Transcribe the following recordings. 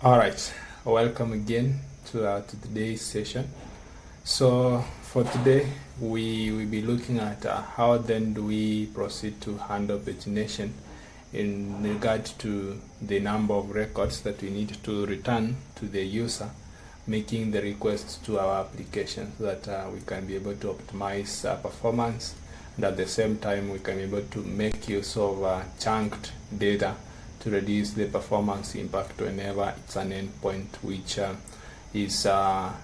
All right, welcome again to today's session. So for today, we will be looking at how then do we proceed to handle pagination in regard to the number of records that we need to return to the user making the request to our application, so that we can be able to optimize performance, and at the same time we can be able to make use of chunked data to reduce the performance impact whenever it's an endpoint which is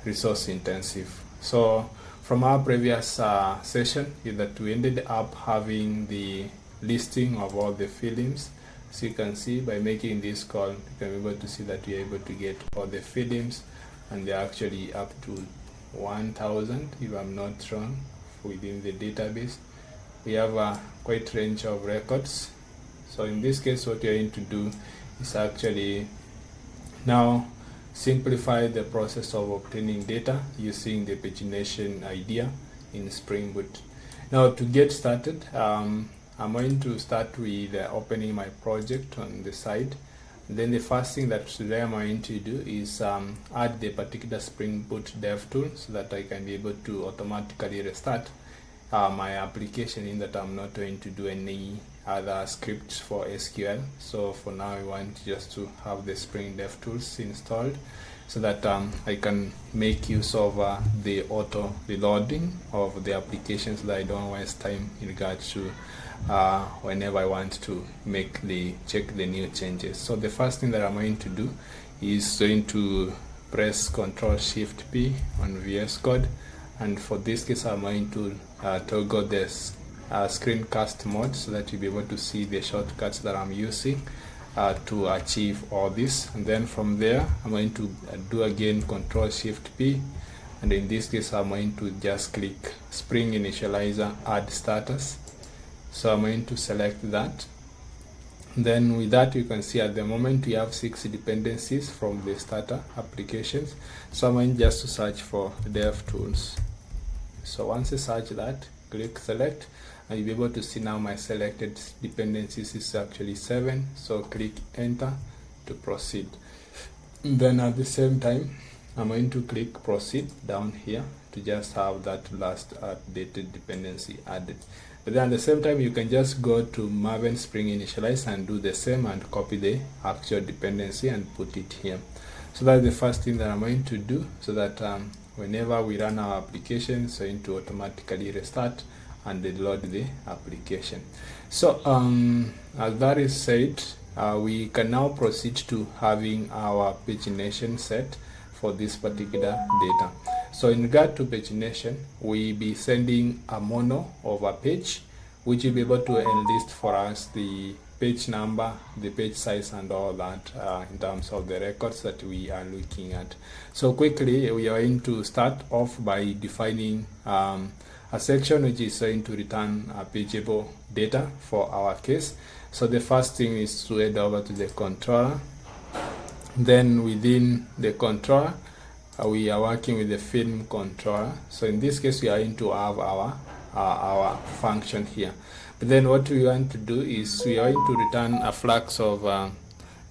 resource intensive. So from our previous session is that we ended up having the listing of all the films. So you can see by making this call, you can be able to see that we are able to get all the films, and they're actually up to 1,000 if I'm not wrong within the database. We have a quite range of records. So in this case, what you're going to do is actually now simplify the process of obtaining data using the pagination idea in Spring Boot. Now to get started, I'm going to start with opening my project on the side. Then the first thing that today I'm going to do is add the particular Spring Boot dev tool so that I can be able to automatically restart my application, in that I'm not going to do any other scripts for SQL. So for now I want just to have the Spring Dev tools installed so that I can make use of the auto reloading of the applications, so that I don't waste time in regards to whenever I want to check the new changes. So the first thing that I'm going to do is going to press Ctrl+Shift+P on VS Code, and for this case I'm going to toggle this screencast mode so that you'll be able to see the shortcuts that I'm using to achieve all this. And then from there I'm going to do again Ctrl+Shift+P, and in this case I'm going to just click Spring Initializer Add Status. So I'm going to select that. Then with that, you can see at the moment we have 6 dependencies from the starter applications. So I'm going just to search for dev tools. So once I search that, click select, and you'll be able to see now my selected dependencies is actually 7. So click enter to proceed. Then at the same time, I'm going to click proceed down here to just have that last updated dependency added. But then at the same time, you can just go to Maven Spring Initialize and do the same and copy the actual dependency and put it here. So that's the first thing that I'm going to do, so that whenever we run our application, it's going to automatically restart and load the application. So as that is said, we can now proceed to having our pagination set for this particular data. So in regard to pagination, we'll be sending a mono of a page, which will be able to enlist for us the page number, the page size, and all that in terms of the records that we are looking at. So quickly, we are going to start off by defining a section which is going to return pageable data for our case. So the first thing is to head over to the controller. Then within the controller, we are working with the film controller. So in this case, we are going to have our function here. But then what we want to do is we are going to return a flux of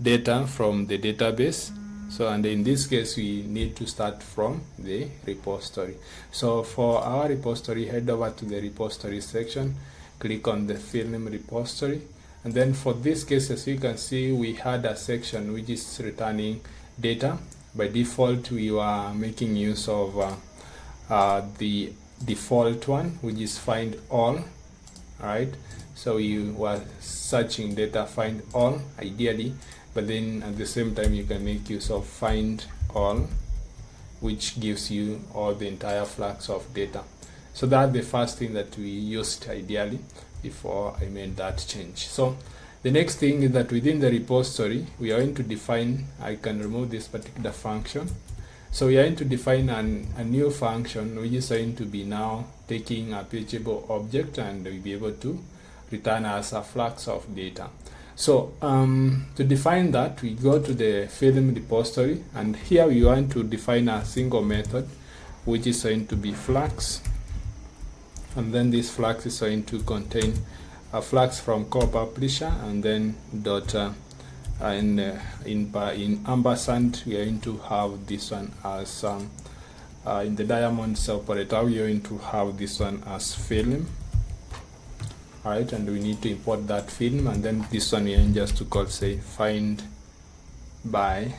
data from the database. So, and in this case, we need to start from the repository. So for our repository, head over to the repository section, click on the film repository. And then for this case, as you can see, we had a section which is returning data. By default, we were making use of the default one, which is find all. Right, so you were searching data find all ideally, but then at the same time you can make use of find all, which gives you all the entire flux of data. So that's the first thing that we used ideally before I made that change. So the next thing is that within the repository we are going to define, I can remove this particular function. So we are going to define a new function which is going to be now taking a pageable object, and we'll be able to return us a flux of data. So to define that, we go to the film repository, and here we want to define a single method which is going to be flux, and then this flux is going to contain a flux from core publisher, and then dot in ampersand, we are going to have this one as in the diamonds operator, we are going to have this one as film. Alright, and we need to import that film, and then this one we are just to call, say, find by.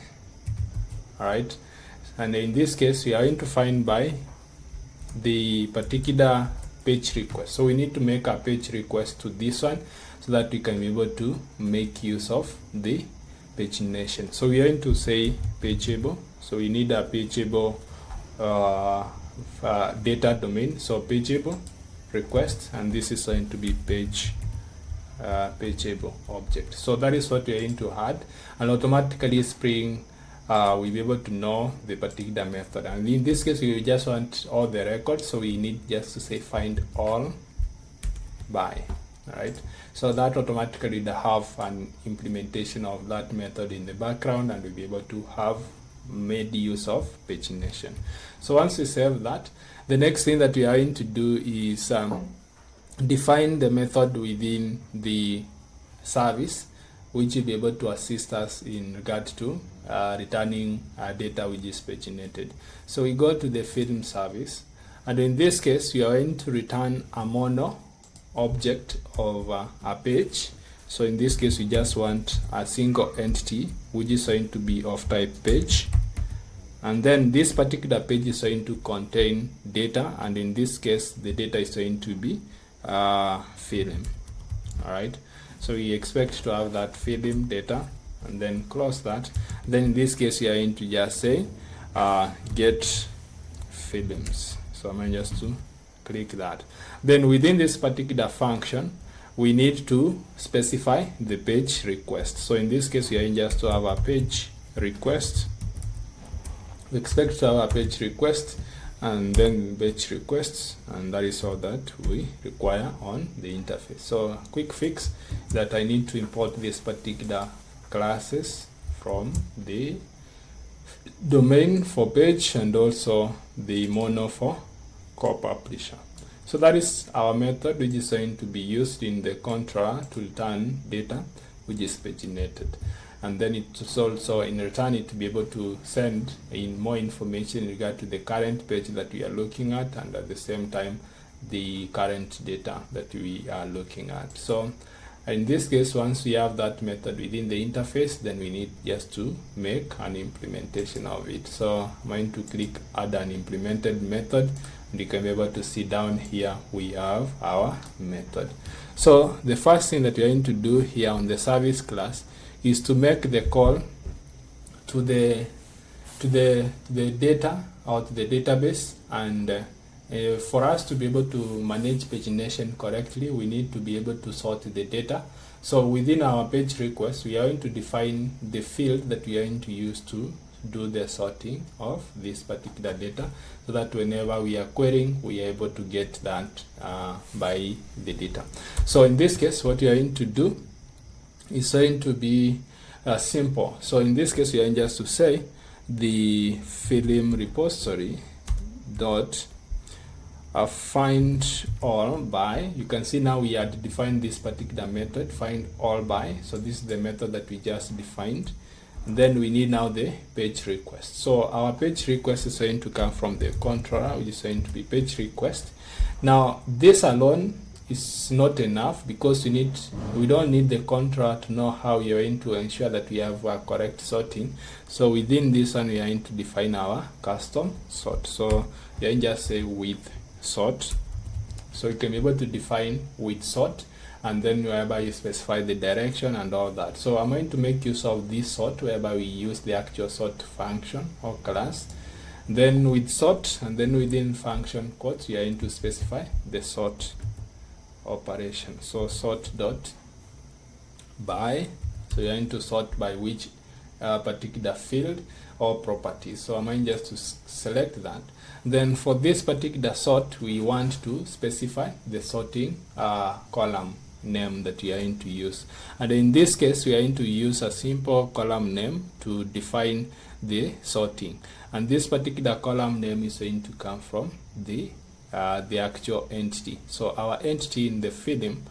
Alright, and in this case we are going to find by the particular page request. So we need to make a page request to this one so that we can be able to make use of the pagination. So we are going to say pageable. So we need a pageable data domain. So pageable request, and this is going to be pageable object. So that is what we are going to add, and automatically Spring we'll be able to know the particular method. And in this case we just want all the records, so we need just to say find all by. Alright, so that automatically will have an implementation of that method in the background, and we'll be able to have made use of pagination. So once we save that, the next thing that we are going to do is define the method within the service, which will be able to assist us in regard to returning data which is paginated. So we go to the film service, and in this case we are going to return a mono object of a page. So in this case we just want a single entity which is going to be of type page, and then this particular page is going to contain data, and in this case the data is going to be film. Alright, so we expect to have that film data, and then close that. Then in this case we are going to just say get films. So I'm going just to click that. Then within this particular function we need to specify the page request. So in this case we are just to have a page request. We expect to have a page request, and then page requests, and that is all that we require on the interface. So quick fix that I need to import this particular classes from the domain for page, and also the mono for co-publisher. So that is our method, which is going to be used in the controller to return data which is paginated, and then it's also in return it to be able to send in more information in regard to the current page that we are looking at, and at the same time the current data that we are looking at. So in this case, once we have that method within the interface, then we need just to make an implementation of it. So I'm going to click add an implemented method, and you can be able to see down here we have our method. So the first thing that we are going to do here on the service class is to make the call to the data or to the database, and for us to be able to manage pagination correctly, we need to be able to sort the data. So within our page request, we are going to define the field that we are going to use to do the sorting of this particular data, so that whenever we are querying, we are able to get that by the data. So in this case, what we are going to do is going to be simple. So in this case, we are just to say the film repository dot find all by. You can see now we had defined this particular method, find all by. So this is the method that we just defined. And then we need now the page request. So our page request is going to come from the controller, which is going to be page request. Now this alone is not enough, because we don't need the controller to know how you're going to ensure that we have a correct sorting. So within this one, we are going to define our custom sort. So you can just say with sort. So you can be able to define with sort, and then whereby you specify the direction and all that. So I'm going to make use of this sort, whereby we use the actual sort function or class. Then with sort, and then within function quotes, you are going to specify the sort operation. So sort dot by. So you're going to sort by which particular field or property. So I'm going just to select that. Then for this particular sort, we want to specify the sorting column name that we are going to use, and in this case we are going to use a simple column name to define the sorting, and this particular column name is going to come from the actual entity. So our entity in the film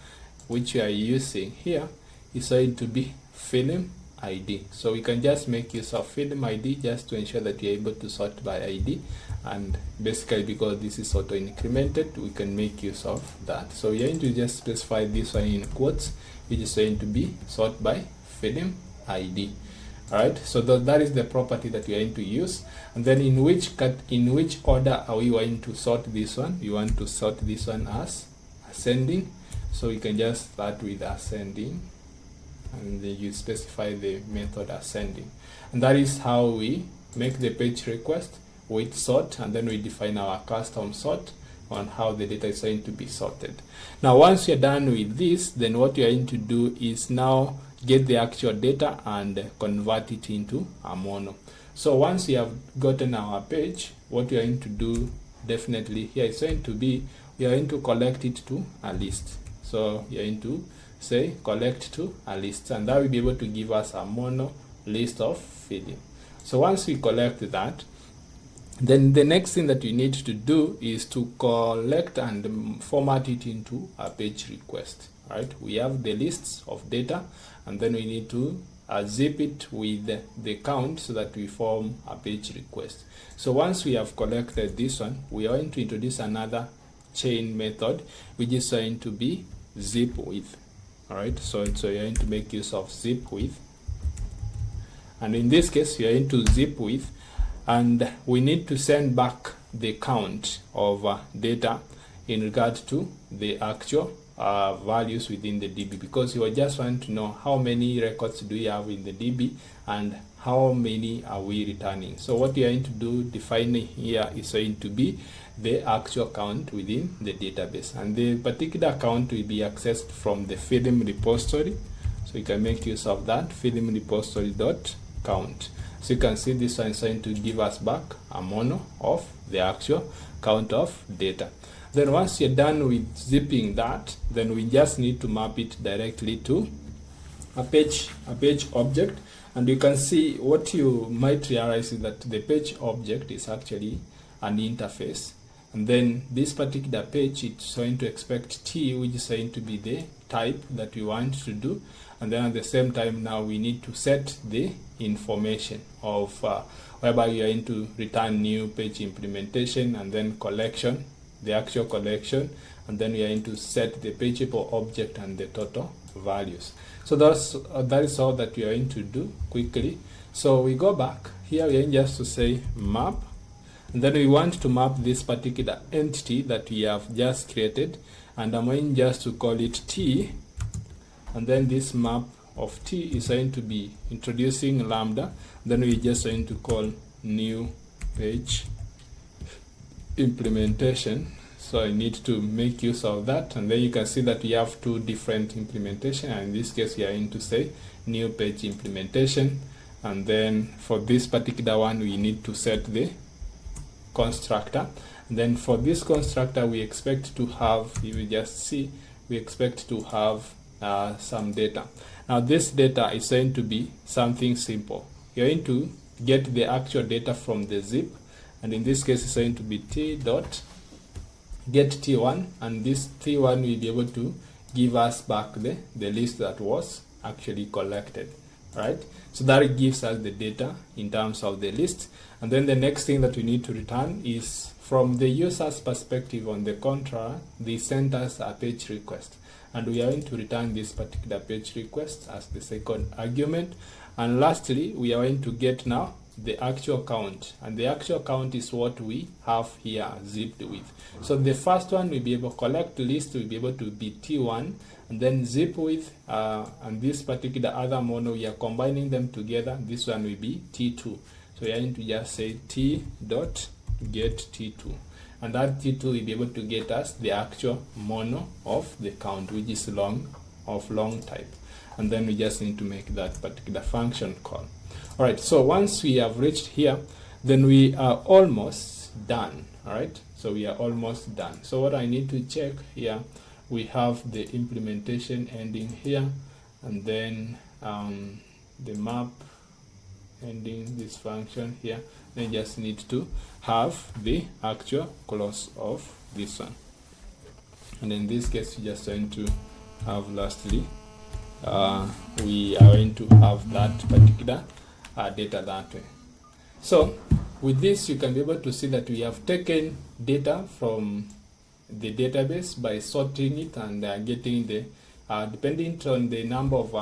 which we are using here is going to be film ID. So we can just make use of film ID just to ensure that you're able to sort by ID, and basically because this is auto incremented, we can make use of that. So you're going to just specify this one in quotes, which is going to be sort by film ID. Alright, so that is the property that we are going to use. And then in which order are we going to sort this one? We want to sort this one as ascending, so we can just start with ascending, and then you specify the method ascending, and that is how we make the page request with sort, and then we define our custom sort on how the data is going to be sorted. Now once you're done with this, then what you're going to do is now get the actual data and convert it into a mono. So once you have gotten our page, what we are going to do definitely here is going to be, we are going to collect it to a list. So we are going to say collect to a list, and that will be able to give us a mono list of film. So once we collect that, then the next thing that we need to do is to collect and format it into a page request. Right? We have the lists of data, and then we need to zip it with the count so that we form a page request. So once we have collected this one, we are going to introduce another chain method, which is going to be ZipWith. All right, so you're going to make use of ZipWith, and in this case you're going to ZipWith, and we need to send back the count of data in regard to the actual values within the DB, because you just want to know how many records do we have in the DB and how many are we returning. So what we are going to do defining here is going to be the actual count within the database, and the particular count will be accessed from the film repository. So you can make use of that film repository.count. So you can see this one is going to give us back a mono of the actual count of data. Then once you're done with zipping that, then we just need to map it directly to a page object. And you can see, what you might realize is that the page object is actually an interface. And then this particular page, it's going to expect T, which is going to be the type that we want to do. And then at the same time, now we need to set the information of whereby you are going to return new page implementation, and then collection, the actual collection, and then we are going to set the pageable object and the total values. So that is all that we are going to do quickly. So we go back here, we are going just to say map, and then we want to map this particular entity that we have just created, and I'm going just to call it T, and then this map of T is going to be introducing lambda, then we just going to call new page implementation. So I need to make use of that, and then you can see that we have two different implementation, and in this case we are going to say new page implementation. And then for this particular one, we need to set the constructor, and then for this constructor we expect to have, you will just see, we expect to have some data. Now this data is going to be something simple. You're going to get the actual data from the zip, and in this case it's going to be t dot get t1, and this t1 will be able to give us back the list that was actually collected. Right, so that gives us the data in terms of the list. And then the next thing that we need to return is, from the user's perspective on the controller, they sent us a page request, and we are going to return this particular page request as the second argument. And lastly, we are going to get now the actual count, and the actual count is what we have here zipped with. So the first one will be able to collect list, will be able to be t1, and then zip with and this particular other mono, we are combining them together, this one will be t2. So we are going to just say t dot get t2, and that t2 will be able to get us the actual mono of the count, which is long type, and then we just need to make that particular function call. All right, so once we have reached here, then we are almost done. All right, so we are almost done. So what I need to check here, we have the implementation ending here, and then the map ending this function here. Then just need to have the actual close of this one, and in this case, you just going to have lastly we are going to have that particular data that way. So with this, you can be able to see that we have taken data from the database by sorting it and getting the depending on the number of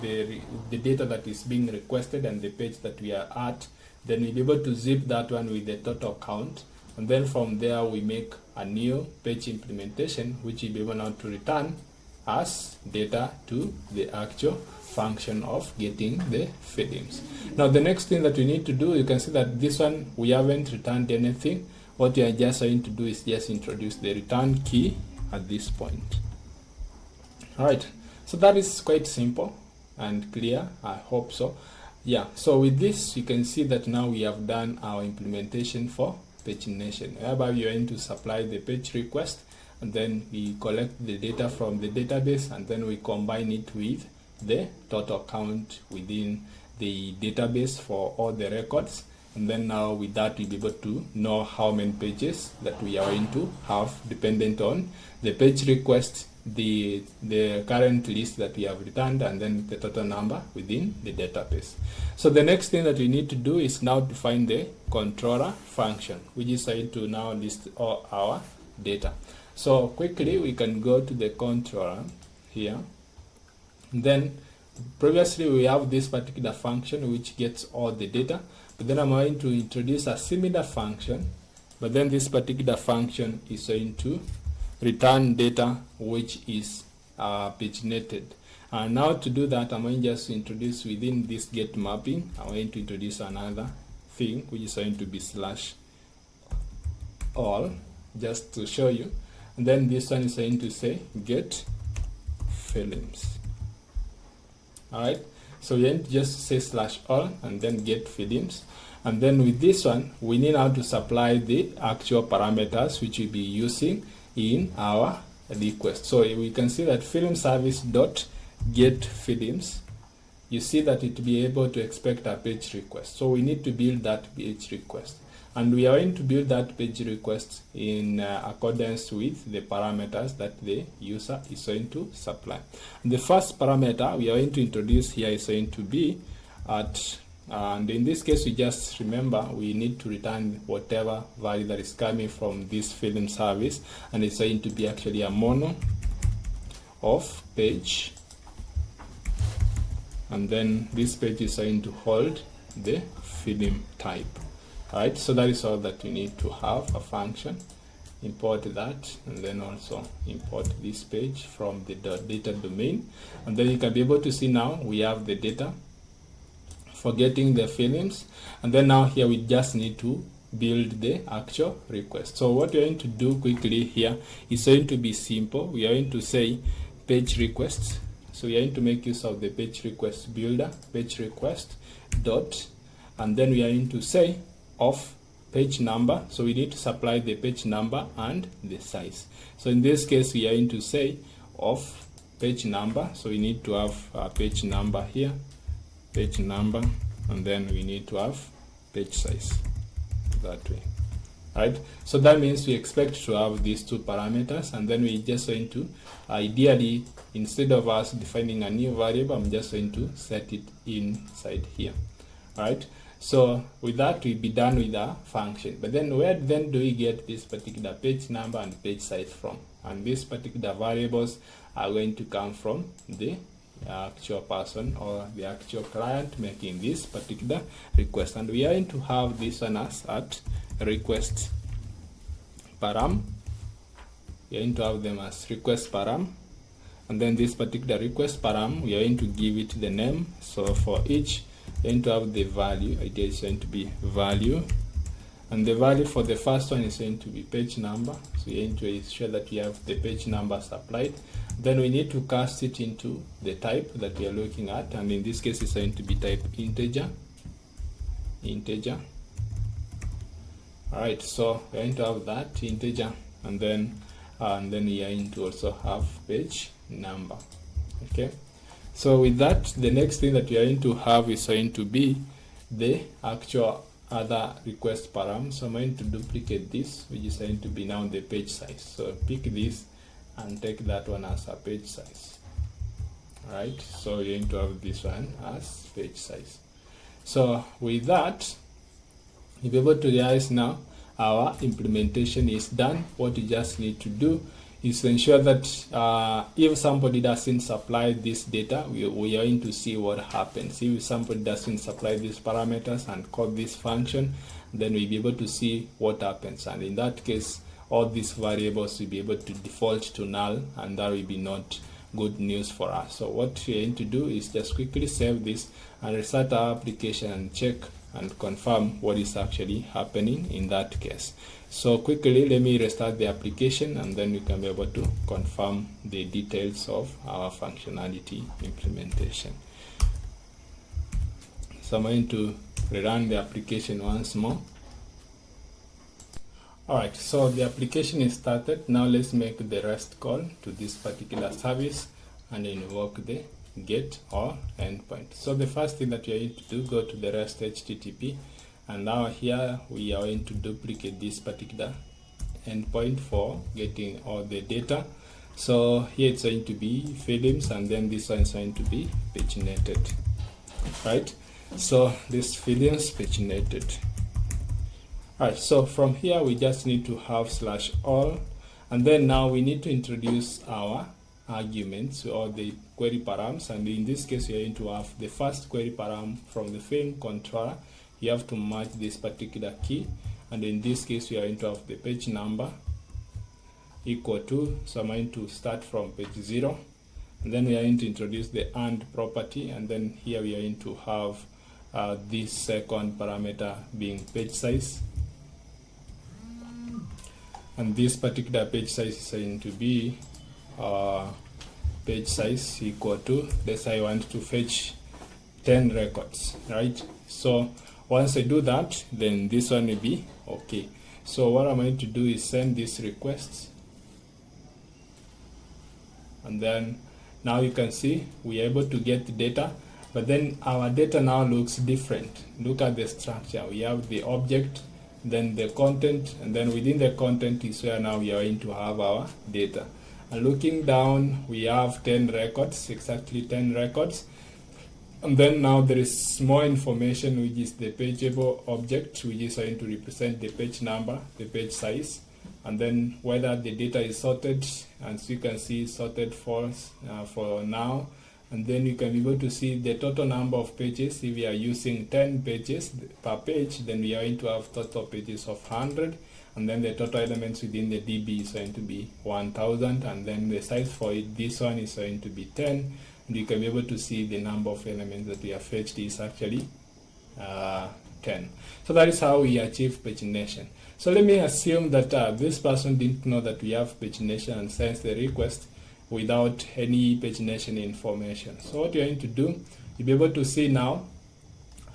the data that is being requested and the page that we are at, then we'll be able to zip that one with the total count, and then from there we make a new page implementation which will be able now to return as data to the actual function of getting the fields. Now the next thing that we need to do, you can see that this one we haven't returned anything. What we are just going to do is just introduce the return key at this point. Alright, so that is quite simple and clear, I hope so. Yeah, so with this you can see that now we have done our implementation for pagination, whereby we are going to supply the page request, and then we collect the data from the database, and then we combine it with the total count within the database for all the records, and then now with that we'll be able to know how many pages that we are going to have dependent on the page request, the current list that we have returned, and then the total number within the database. So the next thing that we need to do is now define the controller function, which is going to now list all our data. So quickly we can go to the controller here. Then previously we have this particular function which gets all the data, but then I'm going to introduce a similar function, but then this particular function is going to return data which is paginated. And now to do that, I'm going just to introduce within this get mapping, I'm going to introduce another thing which is going to be /all, just to show you. And then this one is going to say get films. Alright, so we need to just say /all and then get films. And then with this one, we need now to supply the actual parameters which we'll be using in our request. So we can see that film service dot get films, you see that it will be able to expect a page request. So we need to build that page request, and we are going to build that page request in accordance with the parameters that the user is going to supply. And the first parameter we are going to introduce here is going to be at and in this case we just remember we need to return whatever value that is coming from this film service, and it's going to be actually a mono of page, and then this page is going to hold the film type. Alright, so that is all that you need to have a function. Import that, and then also import this page from the data domain, and then you can be able to see now we have the data for getting the films, and then now here we just need to build the actual request. So what we're going to do quickly here is going to be simple. We are going to say page requests. So we are going to make use of the page request builder, page request dot, and then we are going to say of page number. So we need to supply the page number and the size. So in this case we are going to say of page number. So we need to have a page number here, page number, and then we need to have page size that way. Right, so that means we expect to have these two parameters, and then we just going to ideally, instead of us defining a new variable, I'm just going to set it inside here. All right, so with that we'll be done with our function. But then where then do we get this particular page number and page size from? And these particular variables are going to come from the actual person or the actual client making this particular request, and we are going to have this one as at request param. We are going to have them as request param, and then this particular request param we are going to give it the name. So for each we are going to have the value. It is going to be value, and the value for the first one is going to be page number. So we are going to ensure that we have the page number supplied. Then we need to cast it into the type that we are looking at, and in this case it's going to be type integer. Alright, so we're going to have that integer, and then we are going to also have page number. Okay, so with that, the next thing that we are going to have is going to be the actual other request param. So I'm going to duplicate this, which is going to be now the page size. So pick this and take that one as a page size. right? So we're going to have this one as page size. So with that, you'll be able to realize now our implementation is done. What you just need to do is to ensure that if somebody doesn't supply this data, we are going to see what happens. If somebody doesn't supply these parameters and call this function, then we'll be able to see what happens. And in that case, all these variables will be able to default to null, and that will be not good news for us. So what we're going to do is just quickly save this and restart our application and check and confirm what is actually happening in that case. So quickly, let me restart the application, and then we can be able to confirm the details of our functionality implementation. So I'm going to rerun the application once more. Alright, so the application is started. Now let's make the REST call to this particular service and invoke the get or endpoint. So the first thing that you need to do, go to the REST HTTP, and now here we are going to duplicate this particular endpoint for getting all the data. So here it's going to be films, and then this one is going to be paginated, right? So this films paginated. Alright, so from here we just need to have /all, and then now we need to introduce our arguments or the query params, and in this case we are going to have the first query param from the film controller. You have to match this particular key, and in this case we are going to have the page number equal to, so I'm going to start from page 0, and then we are going to introduce the and property, and then here we are going to have this second parameter being page size, and this particular page size is going to be page size equal to, let's say I want to fetch 10 records, right? So once I do that, then this one will be okay. So what I'm going to do is send this request, and then now you can see we are able to get the data, but then our data now looks different. Look at the structure. We have the object, then the content, and then within the content is where now we are going to have our data. And looking down, we have 10 records, exactly 10 records. And then now there is more information, which is the pageable object, which is going to represent the page number, the page size, and then whether the data is sorted. And so you can see sorted false for now. And then you can be able to see the total number of pages. If we are using 10 pages per page, then we are going to have total pages of 100. And then the total elements within the DB is going to be 1000, and then the size for it, this one is going to be 10, and you can be able to see the number of elements that we have fetched is actually 10. So that is how we achieve pagination. So let me assume that this person didn't know that we have pagination and sends the request without any pagination information. So what you're going to do, you'll be able to see now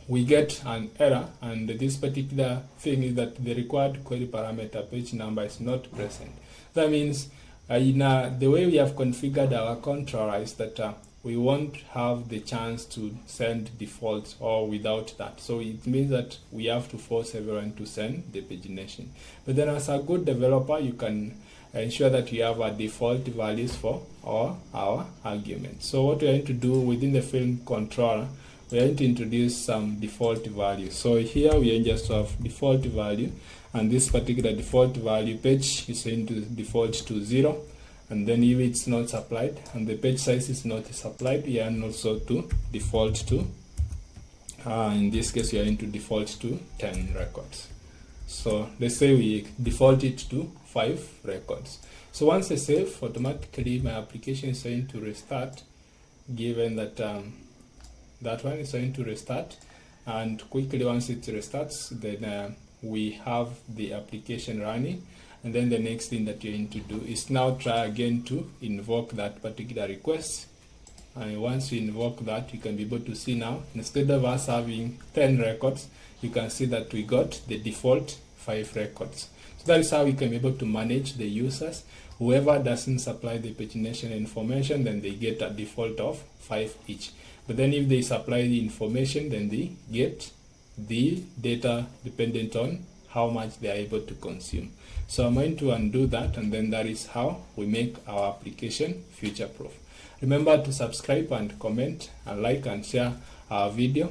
we get an error, and this particular thing is that the required query parameter page number is not present. That means the way we have configured our controller is that we won't have the chance to send defaults or without that. So it means that we have to force everyone to send the pagination. But then as a good developer, you can ensure that you have a default values for all our arguments. So what we're going to do within the film controller, we are going to introduce some default value. So here we are just have default value, and this particular default value page is going to default to 0, and then if it's not supplied and the page size is not supplied, we are also to default to in this case we are going to default to 10 records. So let's say we default it to 5 records. So once I save, automatically my application is going to restart, given that that one is going to restart, and quickly once it restarts, then we have the application running, and then the next thing that you're going to do is now try again to invoke that particular request. And once you invoke that, you can be able to see now, instead of us having 10 records, you can see that we got the default 5 records. So that is how we can be able to manage the users. Whoever doesn't supply the pagination information, then they get a default of 5 each. But then if they supply the information, then they get the data dependent on how much they are able to consume. So I'm going to undo that, and then that is how we make our application future proof. Remember to subscribe and comment and like and share our video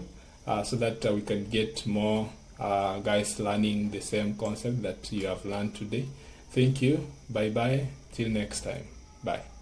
so that we can get more guys learning the same concept that you have learned today. Thank you. Bye bye. Till next time. Bye.